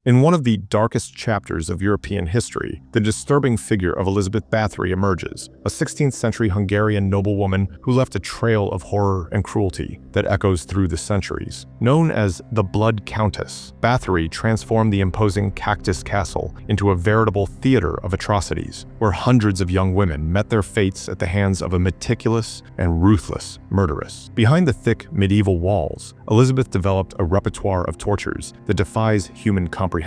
In one of the darkest chapters of European history, the disturbing figure of Elisabeth Báthory emerges, a 16th century Hungarian noblewoman who left a trail of horror and cruelty that echoes through the centuries. Known as the Blood Countess, Báthory transformed the imposing Čachtice Castle into a veritable theater of atrocities, where hundreds of young women met their fates at the hands of a meticulous and ruthless murderess. Behind the thick medieval walls, Elisabeth developed a repertoire of tortures that defies human comprehension.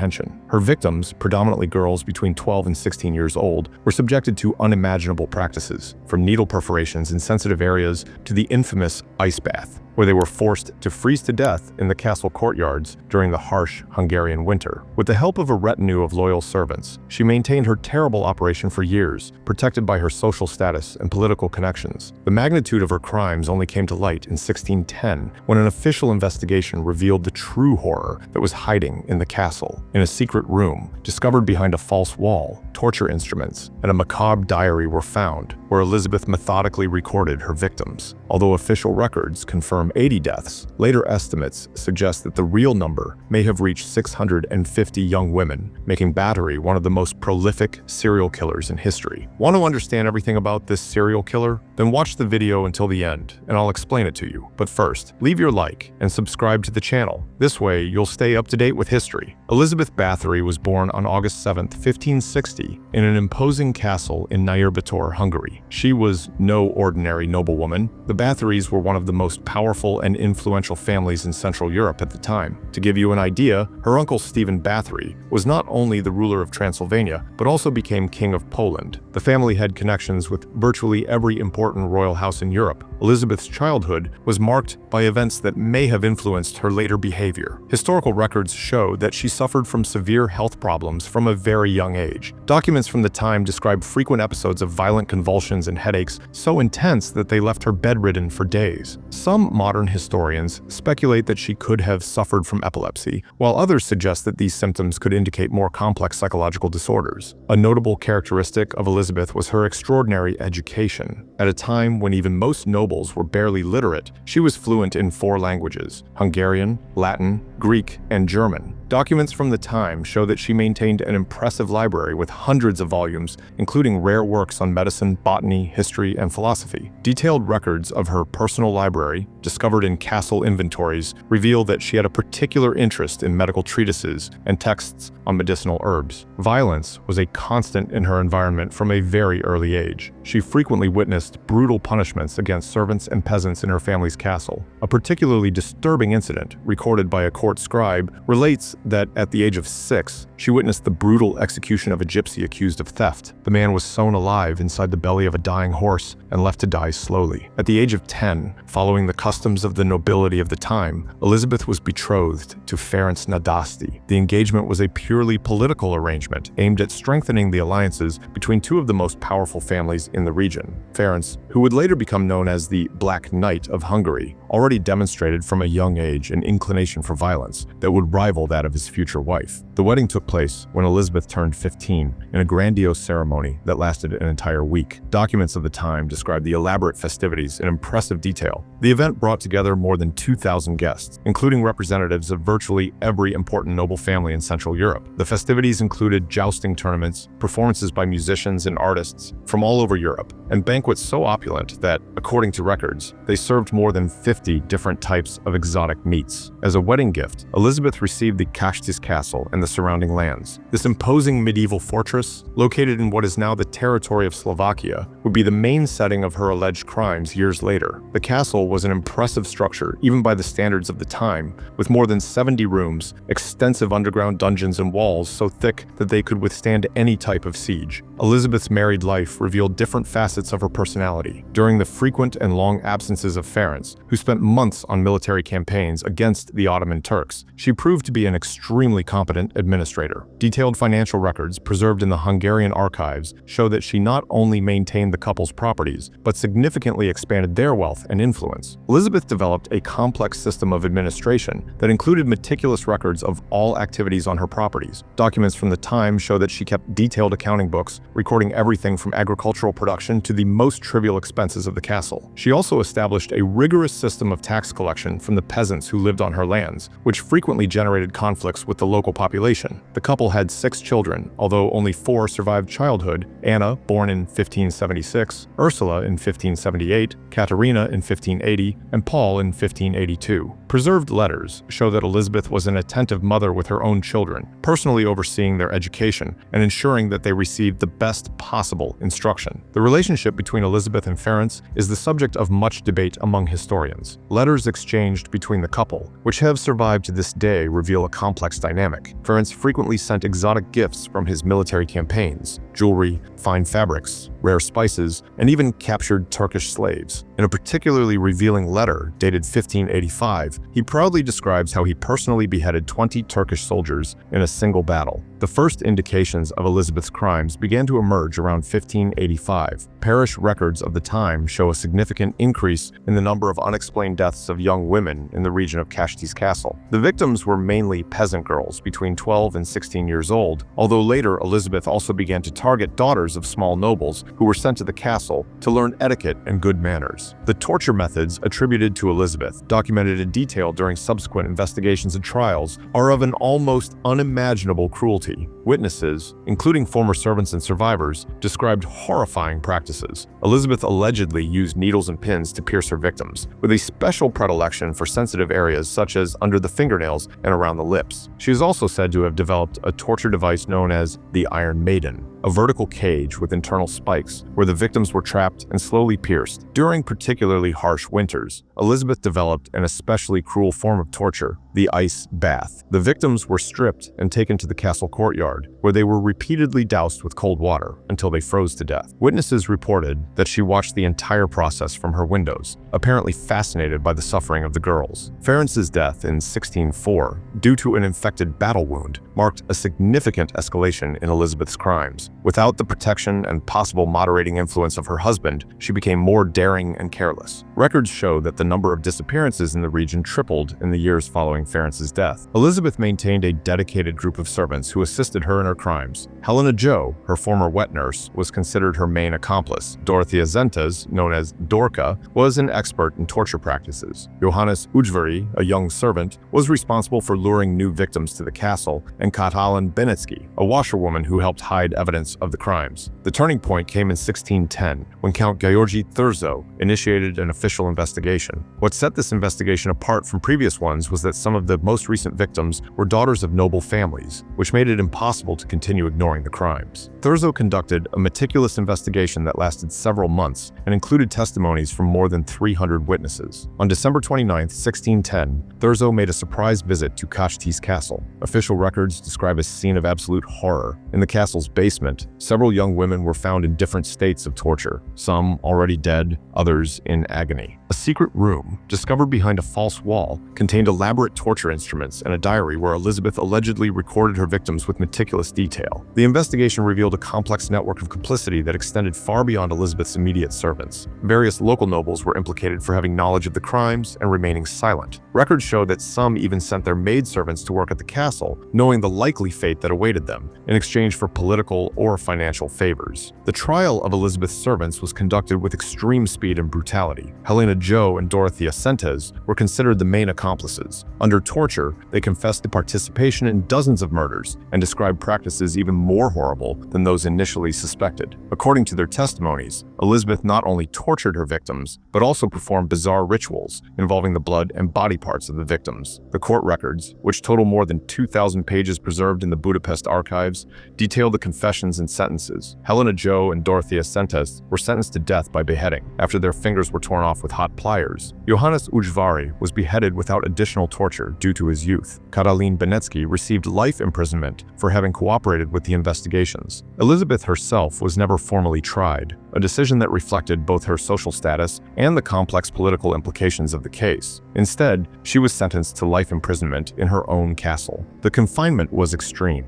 Her victims, predominantly girls between 12 and 16 years old, were subjected to unimaginable practices, from needle perforations in sensitive areas to the infamous ice bath, where they were forced to freeze to death in the castle courtyards during the harsh Hungarian winter. With the help of a retinue of loyal servants, she maintained her terrible operation for years, protected by her social status and political connections. The magnitude of her crimes only came to light in 1610, when an official investigation revealed the true horror that was hiding in the castle. In a secret room, discovered behind a false wall, torture instruments and a macabre diary were found, where Elisabeth methodically recorded her victims. Although official records confirm 80 deaths, later estimates suggest that the real number may have reached 650 young women, making Báthory one of the most prolific serial killers in history. Want to understand everything about this serial killer? Then watch the video until the end, and I'll explain it to you. But first, leave your like and subscribe to the channel. This way, you'll stay up to date with history. Elisabeth Báthory was born on August 7, 1560, in an imposing castle in Nyírbátor, Hungary. She was no ordinary noblewoman. The Báthorys were one of the most powerful and influential families in Central Europe at the time. To give you an idea, her uncle Stephen Báthory was not only the ruler of Transylvania, but also became king of Poland. The family had connections with virtually every important royal house in Europe. Elisabeth's childhood was marked by events that may have influenced her later behavior. Historical records show that she suffered from severe health problems from a very young age. Documents from the time describe frequent episodes of violent convulsions and headaches so intense that they left her bedridden for days. Some modern historians speculate that she could have suffered from epilepsy, while others suggest that these symptoms could indicate more complex psychological disorders. A notable characteristic of Elisabeth was her extraordinary education. At a time when even most nobles were barely literate, she was fluent in 4 languages: Hungarian, Latin, Greek, and German. Documents from the time show that she maintained an impressive library with hundreds of volumes, including rare works on medicine, botany, history, and philosophy. Detailed records of her personal library, discovered in castle inventories, reveal that she had a particular interest in medical treatises and texts on medicinal herbs. Violence was a constant in her environment from a very early age. She frequently witnessed brutal punishments against servants and peasants in her family's castle. A particularly disturbing incident, recorded by a court scribe, relates that at the age of 6, she witnessed the brutal execution of a gypsy accused of theft. The man was sewn alive inside the belly of a dying horse and left to die slowly. At the age of 10, following the customs of the nobility of the time, Elisabeth was betrothed to Ferenc Nádasdy. The engagement was a purely political arrangement aimed at strengthening the alliances between 2 of the most powerful families in the region. Ferenc, who would later become known as the Black Knight of Hungary, already demonstrated from a young age an inclination for violence that would rival that of his future wife. The wedding took place when Elisabeth turned 15 in a grandiose ceremony that lasted an entire week. Documents of the time describe the elaborate festivities in impressive detail. The event brought together more than 2,000 guests, including representatives of virtually every important noble family in Central Europe. The festivities included jousting tournaments, performances by musicians and artists from all over Europe, and banquets so opulent that, according to records, they served more than 50 different types of exotic meats. As a wedding gift, Elisabeth received the Čachtice Castle and the surrounding lands. This imposing medieval fortress, located in what is now the territory of Slovakia, would be the main setting of her alleged crimes years later. The castle was an impressive structure, even by the standards of the time, with more than 70 rooms, extensive underground dungeons, and walls so thick that they could withstand any type of siege. Elisabeth's married life revealed different facets of her personality. During the frequent and long absences of Ferenc, who spent months on military campaigns against the Ottoman Turks, she proved to be an extremely competent administrator. Detailed financial records preserved in the Hungarian archives show that she not only maintained the couple's properties, but significantly expanded their wealth and influence. Elisabeth developed a complex system of administration that included meticulous records of all activities on her properties. Documents from the time show that she kept detailed accounting books, recording everything from agricultural production to the most trivial expenses of the castle. She also established a rigorous system system of tax collection from the peasants who lived on her lands, which frequently generated conflicts with the local population. The couple had 6 children, although only 4 survived childhood: Anna, born in 1576, Ursula in 1578, Katerina in 1580, and Paul in 1582. Preserved letters show that Elisabeth was an attentive mother with her own children, personally overseeing their education and ensuring that they received the best possible instruction. The relationship between Elisabeth and Ferenc is the subject of much debate among historians. Letters exchanged between the couple, which have survived to this day, reveal a complex dynamic. Ferenc frequently sent exotic gifts from his military campaigns: jewelry, fine fabrics, rare spices, and even captured Turkish slaves. In a particularly revealing letter dated 1585, he proudly describes how he personally beheaded 20 Turkish soldiers in a single battle. The first indications of Elisabeth's crimes began to emerge around 1585. Parish records of the time show a significant increase in the number of unexplained deaths of young women in the region of Čachtice Castle. The victims were mainly peasant girls between 12 and 16 years old, although later Elisabeth also began to target daughters of small nobles who were sent to the castle to learn etiquette and good manners. The torture methods attributed to Elisabeth, documented in detail during subsequent investigations and trials, are of an almost unimaginable cruelty. Witnesses, including former servants and survivors, described horrifying practices. Elisabeth allegedly used needles and pins to pierce her victims, with a special predilection for sensitive areas such as under the fingernails and around the lips. She is also said to have developed a torture device known as the Iron Maiden, a vertical cage with internal spikes where the victims were trapped and slowly pierced. During particularly harsh winters, Elisabeth developed an especially cruel form of torture, the ice bath. The victims were stripped and taken to the castle courtyard, where they were repeatedly doused with cold water until they froze to death. Witnesses reported that she watched the entire process from her windows, apparently fascinated by the suffering of the girls. Ferenc's death in 1604, due to an infected battle wound, marked a significant escalation in Elisabeth's crimes. Without the protection and possible moderating influence of her husband, she became more daring and careless. Records show that the number of disappearances in the region tripled in the years following Ferenc's death. Elisabeth maintained a dedicated group of servants who assisted her in her crimes. Helena Jo, her former wet nurse, was considered her main accomplice. Dorothea Zentes, known as Dorka, was an expert in torture practices. Johannes Ujvari, a young servant, was responsible for luring new victims to the castle, and Katalin Benecki, a washerwoman who helped hide evidence of the crimes. The turning point came in 1610, when Count György Thurzó initiated an official investigation. What set this investigation apart from previous ones was that some of the most recent victims were daughters of noble families, which made it impossible to continue ignoring the crimes. Thurzó conducted a meticulous investigation that lasted several months and included testimonies from more than 300 witnesses. On December 29, 1610, Thurzó made a surprise visit to Čachtice Castle. Official records describe a scene of absolute horror. In the castle's basement, several young women were found in different states of torture, some already dead, others in agony. A secret room, discovered behind a false wall, contained elaborate torture instruments and a diary where Elisabeth allegedly recorded her victims with meticulous detail. The investigation revealed a complex network of complicity that extended far beyond Elisabeth's immediate servants. Various local nobles were implicated for having knowledge of the crimes and remaining silent. Records show that some even sent their maidservants to work at the castle, knowing the likely fate that awaited them, in exchange for political or financial favors. The trial of Elisabeth's servants was conducted with extreme speed and brutality. Helena Jo and Dorothea Zentes were considered the main accomplices. Under torture, they confessed to participation in dozens of murders and described practices even more horrible than those initially suspected. According to their testimonies, Elisabeth not only tortured her victims, but also performed bizarre rituals involving the blood and body parts of the victims. The court records, which total more than 2,000 pages preserved in the Budapest archives, detail the confessions and sentences. Helena Jo and Dorothea Zentes were sentenced to death by beheading after their fingers were torn off with hot pliers. Johannes Ujvari was beheaded without additional torture due to his youth. Katalin Benecki received life imprisonment for having cooperated with the investigations. Elisabeth herself was never formally tried, a decision that reflected both her social status and the complex political implications of the case. Instead, she was sentenced to life imprisonment in her own castle. The confinement was extreme.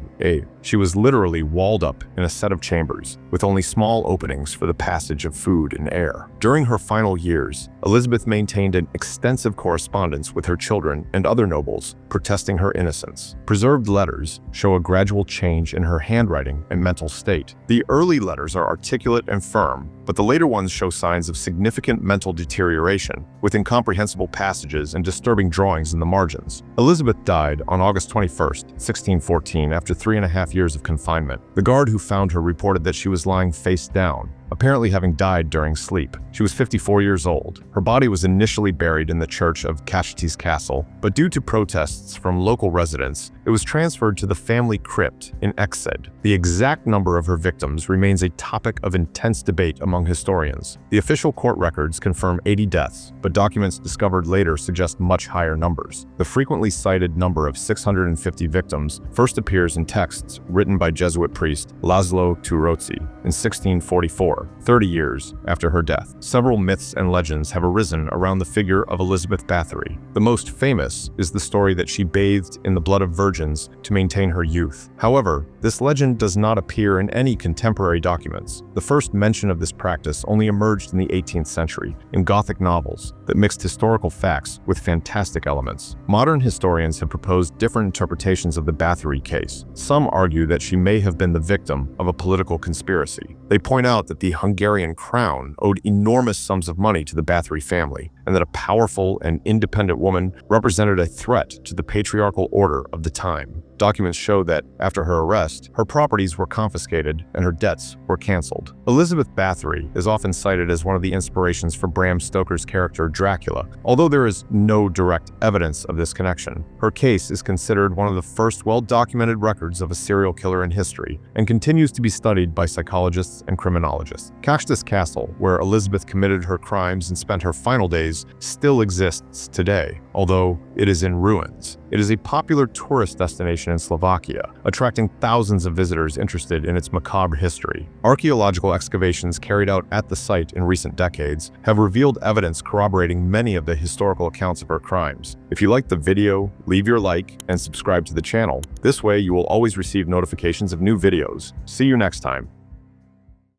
She was literally walled up in a set of chambers, with only small openings for the passage of food and air. During her final years, Elisabeth maintained an extensive correspondence with her children and other nobles, protesting her innocence. Preserved letters show a gradual change in her handwriting and mental state. The early letters are articulate and firm, confirm, but the later ones show signs of significant mental deterioration, with incomprehensible passages and disturbing drawings in the margins. Elisabeth died on August 21, 1614, after 3.5 years of confinement. The guard who found her reported that she was lying face down, apparently having died during sleep. She was 54 years old. Her body was initially buried in the church of Čachtice Castle, but due to protests from local residents, it was transferred to the family crypt in Exed. The exact number of her victims remains a topic of intense debate among historians. The official court records confirm 80 deaths, but documents discovered later suggest much higher numbers. The frequently cited number of 650 victims first appears in texts written by Jesuit priest Laszlo Turoczi in 1644, 30 years after her death. Several myths and legends have arisen around the figure of Elisabeth Báthory. The most famous is the story that she bathed in the blood of virgins to maintain her youth. However, this legend does not appear in any contemporary documents. The first mention of this practice only emerged in the 18th century, in Gothic novels that mixed historical facts with fantastic elements. Modern historians have proposed different interpretations of the Báthory case. Some argue that she may have been the victim of a political conspiracy. They point out that the Hungarian crown owed enormous sums of money to the Báthory family, and that a powerful and independent woman represented a threat to the patriarchal order of the time. Documents show that, after her arrest, her properties were confiscated and her debts were cancelled. Elisabeth Báthory is often cited as one of the inspirations for Bram Stoker's character Dracula, although there is no direct evidence of this connection. Her case is considered one of the first well-documented records of a serial killer in history, and continues to be studied by psychologists and criminologists. Čachtice Castle, where Elisabeth committed her crimes and spent her final days, still exists today, although it is in ruins. It is a popular tourist destination in Slovakia, attracting thousands of visitors interested in its macabre history. Archaeological excavations carried out at the site in recent decades have revealed evidence corroborating many of the historical accounts of her crimes. If you liked the video, leave your like and subscribe to the channel. This way you will always receive notifications of new videos. See you next time.